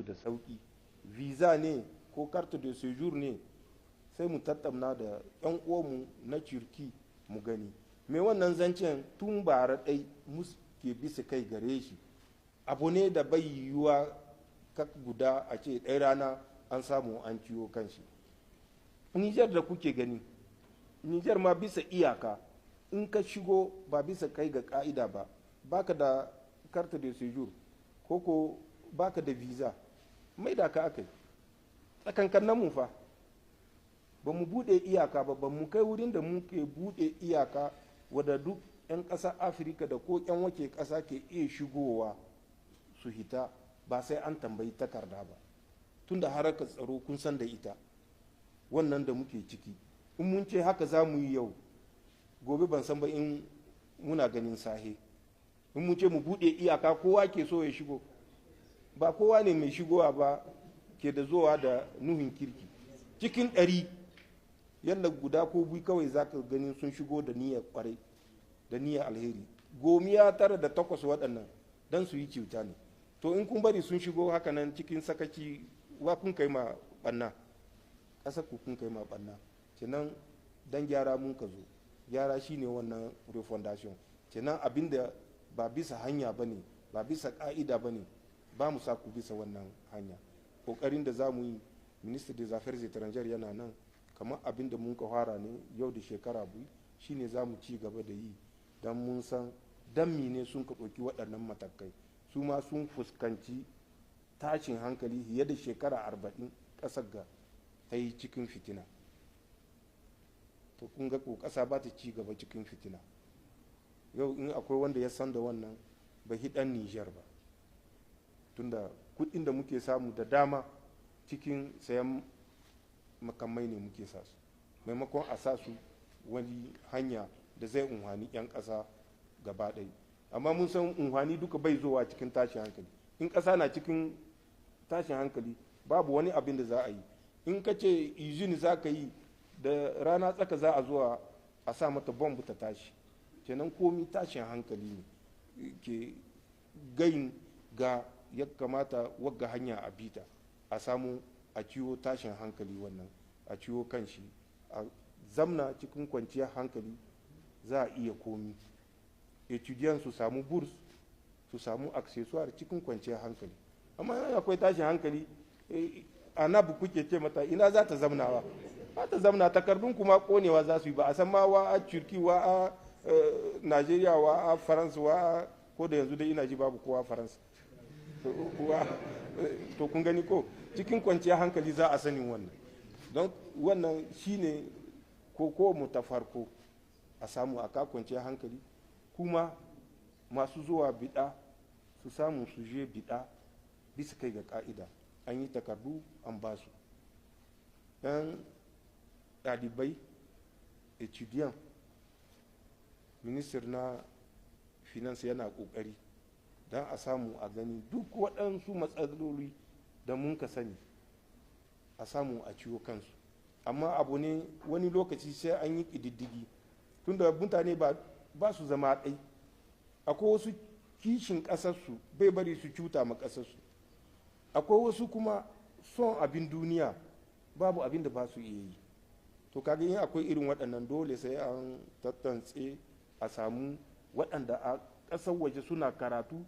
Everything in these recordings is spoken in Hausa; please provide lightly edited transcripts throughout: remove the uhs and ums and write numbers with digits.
da sauki, visa ne ko carte de séjour ne, sai mu tattauna da 'yan uwanmu na Turki mu gani. Me wannan zancen tun bara ɗai muke bisa kai gare shi, abu ne da bai yiwuwa kak guda a ce ɗaya rana an samu an ciwo kan shi. Nijar da kuke gani, Nijar ma bisa iyaka in ka shigo ba bisa kai ga ka'ida ba, baka da carte de séjour ko baka da visa, mai da ka aka yi tsakankan nan mu fa ba mu buɗe iyaka ba mu kai wurin da muke buɗe iyaka wadda duk 'yan ƙasa afirka da ko 'yan wake ƙasa ke iya shigowa su hita ba sai an tambayi takarda ba, tunda harakar tsaro kun san da ita wannan da muke ciki. In mun ce haka za mu yi yau, gobe ban san ba in muna ganin sahe. In mun ce mu buɗe iyaka kowa ke so ya shigo, ba kowa ne mai shigowa ba ke da zowa da nuhin kirki. Cikin 100 yadda guda ko biyu kawai za ka ganin sun shigo da niyyar kwarai da niyyar alheri. 908 waɗannan don su yi cuta ne. To in kun bari sun shigo haka nan cikin sakaci, wa kun kai ma ɓanna, ƙasar ku kun kai ma ɓanna. Kenan dan gyara mun ka zo, gyara shine wannan refondation. Kenan abinda ba bisa hanya bane, ba bisa ka'ida bane, ba mu sa ku bisa wannan hanya. Kokarin da za mu yi, ministre des affaires étrangères yana nan, kamar abinda mun ka fara ne yau da shekara biyu shine za mu ci gaba da yi, dan mun san dan mine sun ka ɗauki waɗannan matakai. Su ma sun fuskanci tashin hankali fiye da shekara 40 ƙasar ga ta yi cikin fitina. To kun ga ko ƙasa ba ta ci gaba cikin fitina. Yau in akwai wanda ya san da wannan, ba hidan Nijar ba, tunda kuɗin da muke samu da dama cikin sayan makamai ne muke sa su, maimakon a sa su wani hanya da zai unhani 'yan ƙasa gaba ɗaya. Amma mun san unhani duka bai zowa cikin tashin hankali. In ƙasa na cikin tashin hankali babu wani abin da za a yi. In ka ce izini za ka yi da rana tsaka za a zuwa a sa mata bombu ta tashi, kenan komi tashin hankali ne ke gayin ga ya kamata wagga hanya a bita a samu a ciwo tashin hankali wannan, a ciwo kan shi, a zamna cikin kwanciyar hankali za a iya komi. Etudiyan su samu burs, su samu accessoire cikin kwanciyar hankali. Amma yana akwai tashin hankali, anabu kuke ce mata ina za ta zamnawa, ba ta zamna, takardun kuma konewa za su yi, ba a san ma wa a Turki wa a Najeriya wa a Faransa wa a, ko da yanzu dai ina ji babu kowa Faransa. To kun gani ko cikin kwanciyar hankali za a sanin wannan. Don wannan shine ko mu ta farko a samu a ka kwanciyar hankali, kuma masu zuwa bida su samu su je bida bisa kai ga ka'ida, an yi takardu an ba su. Yan ɗalibai etudiyan, minister na finance yana ƙoƙari don a samu a gani duk waɗansu matsaloli da mun ka sani a samu a ciwo kansu. Amma abu ne wani lokaci sai an yi ƙididdigi, tunda mutane ba su zama ɗai. Akwai wasu kishin ƙasarsu bai bari su cuta ma ƙasarsu, akwai wasu kuma son abin duniya babu abin da ba su iya yi. To kaga yin akwai irin waɗannan dole sai an tattance a samu waɗanda a ƙasar waje suna karatu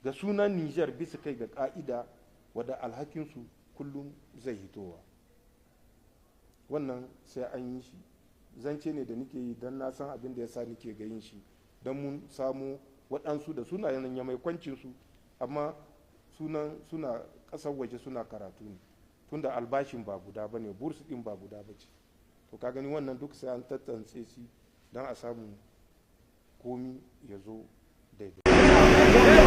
da sunan Nijar bisa kai ga ƙa'ida wadda alhakinsu kullum zai hitowa. Wannan sai an yi shi, zance ne da nake yi don na san abin da ya sa nake ga yin shi, don mun samu waɗansu da suna yanayin mai kwancinsu amma suna ƙasar waje suna karatu ne, tunda albashin ba guda ba ne, bursu ɗin ba guda ba ce. To ka gani wannan duk sai an tattance shi don a samu komi ya zo daidai.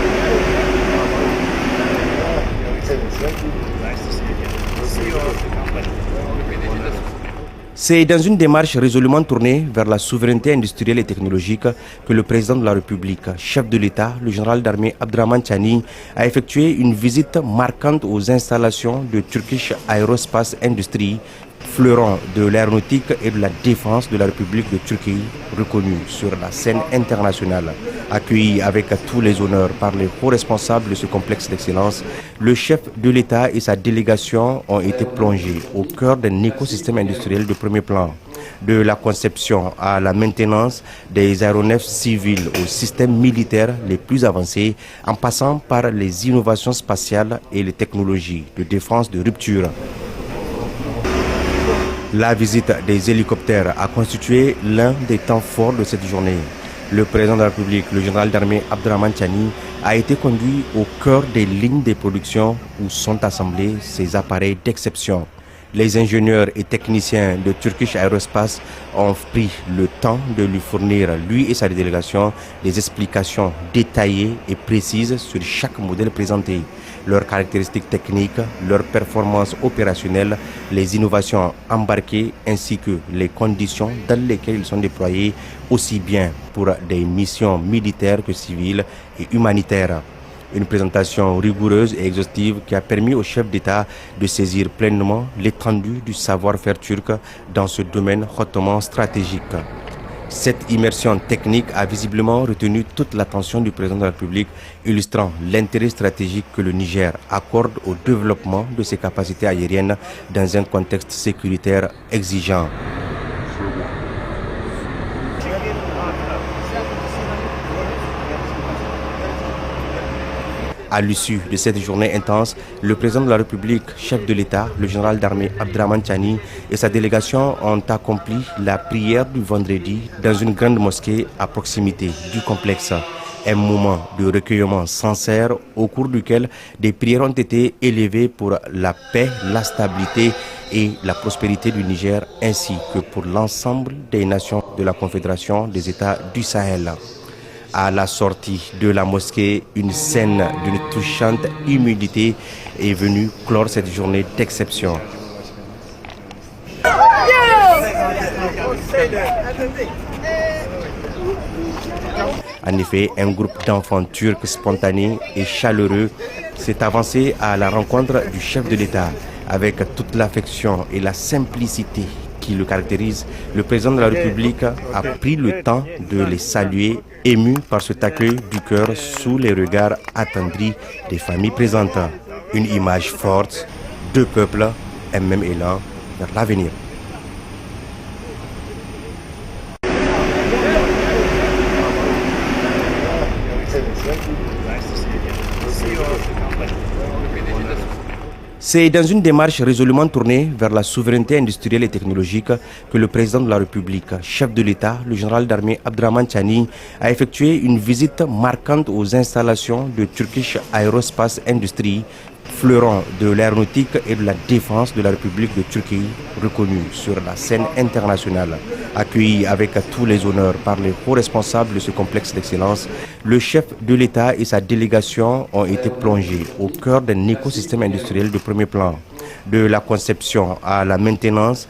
C'est dans une démarche résolument tournée vers la souveraineté industrielle et technologique que le président de la République, chef de l'État, le général d'armée Abdraman Chani, a effectué une visite marquante aux installations de Turkish Aerospace Industry, fleuron de l'aéronautique et de la défense de la République de Turquie, reconnu sur la scène internationale. Accueilli avec tous les honneurs par les hauts responsables de ce complexe d'excellence, le chef de l'État et sa délégation ont été plongés au cœur d'un écosystème industriel de premier plan. De la conception à la maintenance des aéronefs civils aux systèmes militaires les plus avancés, en passant par les innovations spatiales et les technologies de défense de rupture. La visite des hélicoptères a constitué l'un des temps forts de cette journée. Le président de la République, le général d'armée Abdraman Chani, a été conduit au cœur des lignes de production où sont assemblés ces appareils d'exception. Les ingénieurs et techniciens de Turkish Aerospace ont pris le temps de lui fournir, lui et sa délégation, des explications détaillées et précises sur chaque modèle présenté, leurs caractéristiques techniques, leurs performances opérationnelles, les innovations embarquées ainsi que les conditions dans lesquelles ils sont déployés, aussi bien pour des missions militaires que civiles et humanitaires. Une présentation rigoureuse et exhaustive qui a permis au chef d'État de saisir pleinement l'étendue du savoir-faire turc dans ce domaine hautement stratégique. Cette immersion technique a visiblement retenu toute l'attention du président de la République, illustrant l'intérêt stratégique que le Niger accorde au développement de ses capacités aériennes dans un contexte sécuritaire exigeant. À l'issue de cette journée intense, le président de la République, chef de l'État, le général d'armée Abdraman Chani et sa délégation ont accompli la prière du vendredi dans une grande mosquée à proximité du complexe. Un moment de recueillement sincère au cours duquel des prières ont été élevées pour la paix, la stabilité et la prospérité du Niger ainsi que pour l'ensemble des nations de la Confédération des États du Sahel. À la sortie de la mosquée, une scène d'une touchante humilité est venue clore cette journée d'exception. En effet, un groupe d'enfants turcs spontanés et chaleureux s'est avancé à la rencontre du chef de l'État. Avec toute l'affection et la simplicité qui le caractérise, le président de la République a pris le temps de les saluer, ému par cet accueil du cœur sous les regards attendris des familles présentes. Une image forte, deux peuples, un même élan vers l'avenir. C'est dans une démarche résolument tournée vers la souveraineté industrielle et technologique que le président de la République, chef de l'État, le général d'armée Abdraman Chani, a effectué une visite marquante aux installations de Turkish Aerospace Industry, fleuron de l'aéronautique et de la défense de la République de Turquie, reconnu sur la scène internationale. Accueilli avec tous les honneurs par les hauts responsables de ce complexe d'excellence, le chef de l'État et sa délégation ont été plongés au cœur d'un écosystème industriel de premier plan. De la conception à la maintenance